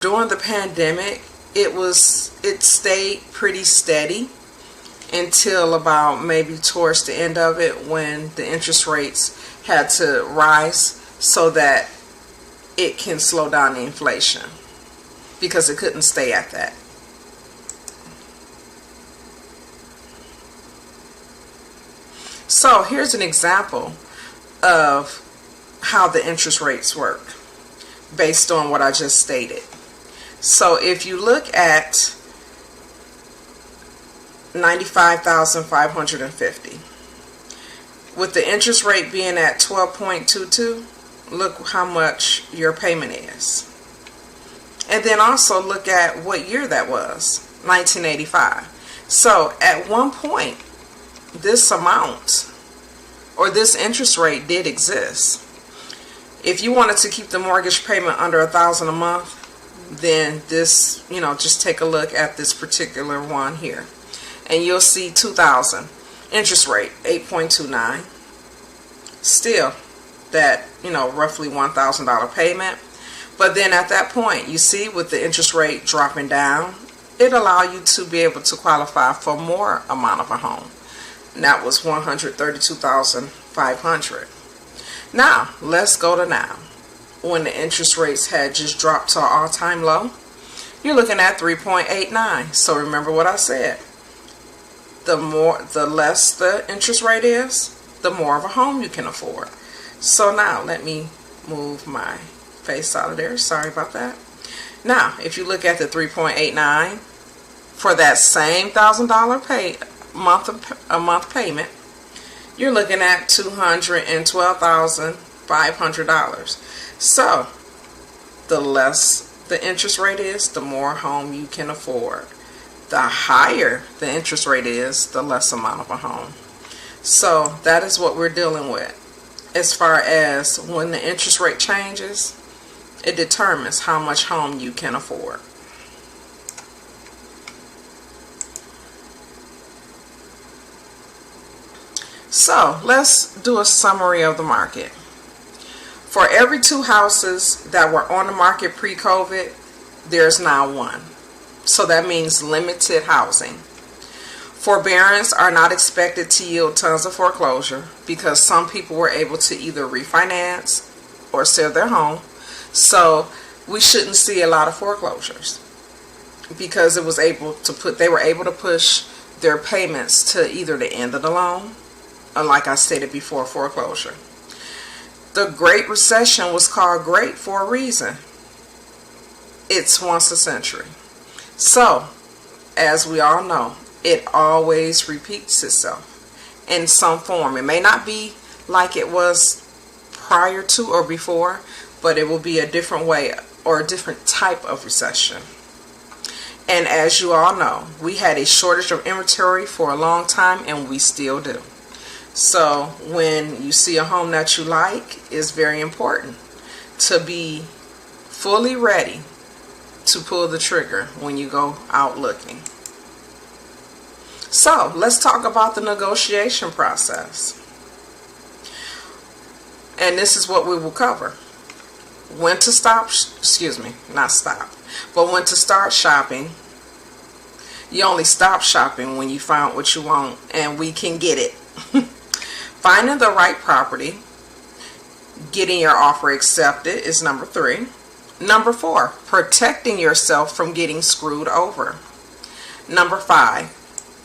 During the pandemic, it stayed pretty steady until about maybe towards the end of it, when the interest rates had to rise so that it can slow down the inflation, because it couldn't stay at that. So here's an example of how the interest rates work based on what I just stated. So if you look at 95,550, with the interest rate being at 12.22, look how much your payment is. And then also look at what year that was, 1985. So at one point, this amount or this interest rate did exist. If you wanted to keep the mortgage payment under $1,000 a month, then this, just take a look at this particular one here, and you'll see 2000 interest rate 8.29. Still that, roughly $1,000 payment. But then at that point, you see, with the interest rate dropping down, it allowed you to be able to qualify for more amount of a home. And that was $132,500. Now let's go to now, when the interest rates had just dropped to an all-time low. You're looking at 3.89. So remember what I said. The less the interest rate is, the more of a home you can afford. So now let me move my face out of there. Sorry about that. Now, if you look at the 3.89 for that same $1,000 a month payment, you're looking at $212,500. So the less the interest rate is, the more home you can afford. The higher the interest rate is, the less amount of a home. So that is what we're dealing with. As far as when the interest rate changes, it determines how much home you can afford. So let's do a summary of the market. For every 2 houses that were on the market pre-COVID, there's now 1. So that means limited housing. Forbearance are not expected to yield tons of foreclosure, because some people were able to either refinance or sell their home. So we shouldn't see a lot of foreclosures, because they were able to push their payments to either the end of the loan, or, like I stated before, foreclosure. The Great Recession was called great for a reason. It's once a century. So, as we all know, it always repeats itself in some form. It may not be like it was prior to or before, but it will be a different way or a different type of recession. And as you all know, we had a shortage of inventory for a long time, and we still do. So when you see a home that you like, it's very important to be fully ready to pull the trigger when you go out looking. So let's talk about the negotiation process. And this is what we will cover. When to stop, when to start shopping. You only stop shopping when you found what you want, and we can get it. Finding the right property, getting your offer accepted is number 3. Number 4, protecting yourself from getting screwed over. Number 5,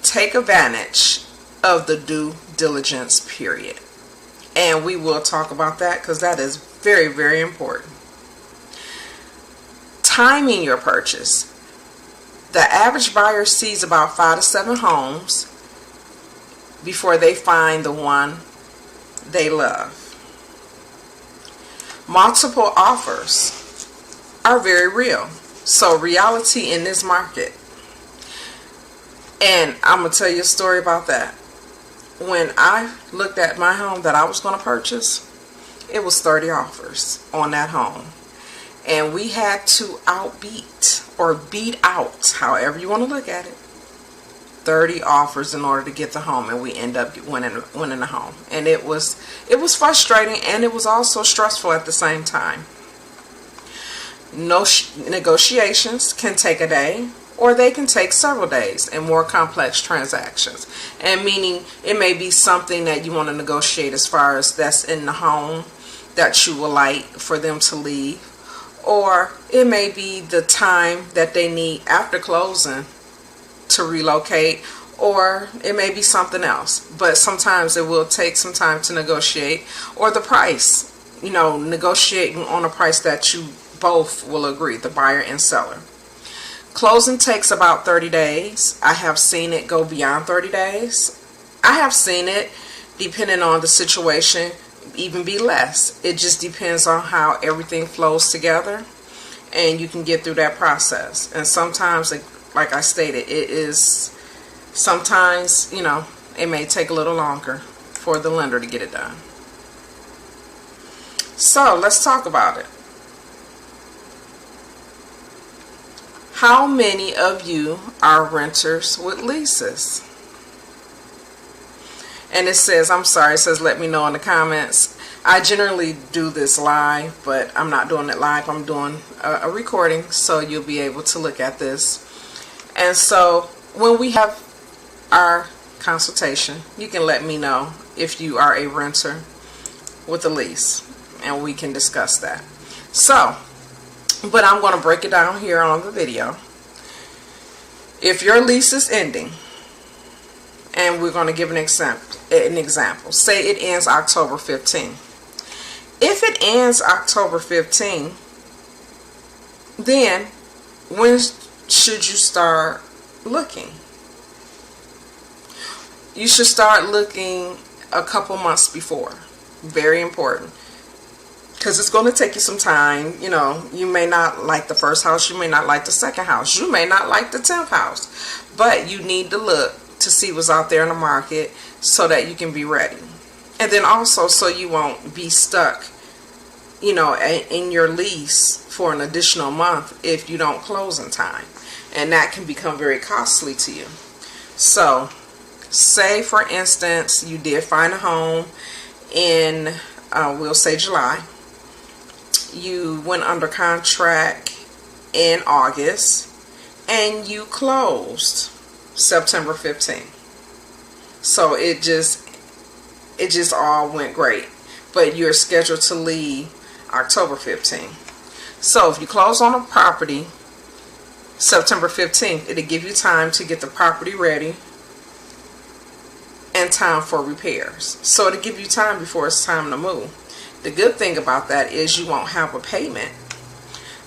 take advantage of the due diligence period. And we will talk about that, because that is very, very important. Timing your purchase. The average buyer sees about 5 to 7 homes before they find the one they love. Multiple offers are very real. So reality in this market. And I'm going to tell you a story about that. When I looked at my home that I was going to purchase, it was 30 offers on that home. And we had to outbeat or beat out, however you want to look at it, 30 offers in order to get the home, and we end up winning the home. And it was frustrating, and it was also stressful at the same time. No negotiations can take a day, or they can take several days in more complex transactions. And meaning it may be something that you want to negotiate as far as that's in the home that you would like for them to leave, or it may be the time that they need after closing to relocate, or it may be something else. But sometimes it will take some time to negotiate, or the price, negotiating on a price that you both will agree, the buyer and seller. Closing takes about 30 days. I have seen it go beyond 30 days. I have seen it, depending on the situation, even be less. It just depends on how everything flows together, and you can get through that process. And sometimes, like I stated, sometimes it may take a little longer for the lender to get it done. So let's talk about it. How many of you are renters with leases? And it says, let me know in the comments. I generally do this live, but I'm not doing it live. I'm doing a recording, so you'll be able to look at this. And so when we have our consultation, you can let me know if you are a renter with a lease, and we can discuss that. So, but I'm going to break it down here on the video. If your lease is ending, and we're going to give an example. Say it ends October 15. If it ends October 15, then when should you start looking? You should start looking a couple months before. Very important. Because it's going to take you some time. You may not like the first house. You may not like the second house. You may not like the 10th house. But you need to look to see what's out there in the market so that you can be ready. And then also so you won't be stuck, in your lease for an additional month if you don't close in time. And that can become very costly to you. So, say for instance, you did find a home in, we'll say July. You went under contract in August, and you closed September 15th. So it just all went great. But you're scheduled to leave October 15th. So if you close on a property September 15th, it'll give you time to get the property ready and time for repairs. So it'll give you time before it's time to move. The good thing about that is you won't have a payment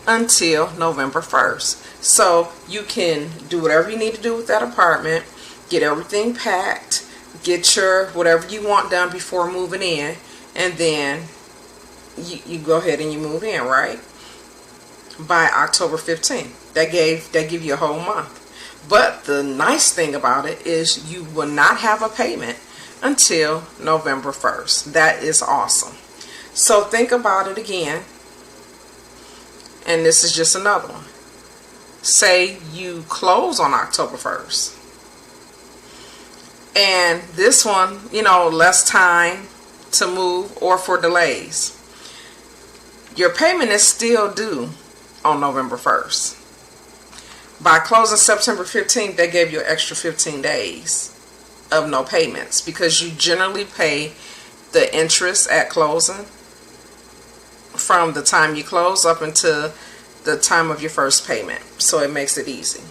until November 1st. So you can do whatever you need to do with that apartment, get everything packed, get your whatever you want done before moving in, and then you go ahead and you move in, right? By October 15th. That give you a whole month. But the nice thing about it is you will not have a payment until November 1st. That is awesome. So think about it again. And this is just another one. Say you close on October 1st. And this one, less time to move or for delays. Your payment is still due on November 1st. By closing September 15th, they gave you an extra 15 days of no payments because you generally pay the interest at closing from the time you close up until the time of your first payment. So it makes it easy.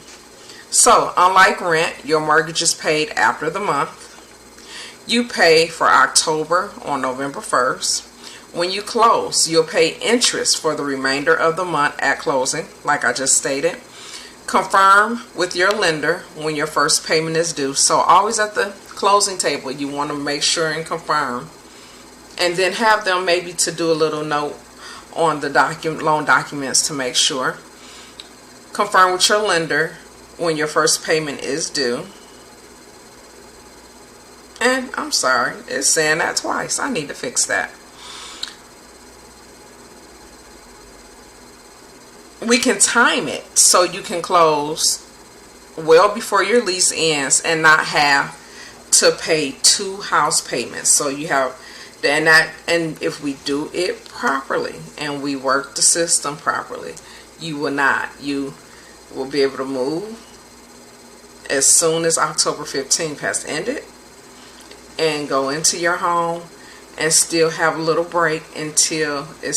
So unlike rent, your mortgage is paid after the month. You pay for October on November 1st. When you close, you'll pay interest for the remainder of the month at closing, like I just stated. Confirm with your lender when your first payment is due. So always at the closing table, you want to make sure and confirm. And then have them maybe to do a little note on the loan documents to make sure. Confirm with your lender when your first payment is due. And I'm sorry, it's saying that twice. I need to fix that. We can time it so you can close well before your lease ends and not have to pay 2 house payments. So you have and if we do it properly and we work the system properly, you will not. You will be able to move as soon as October 15th has ended and go into your home and still have a little break until it's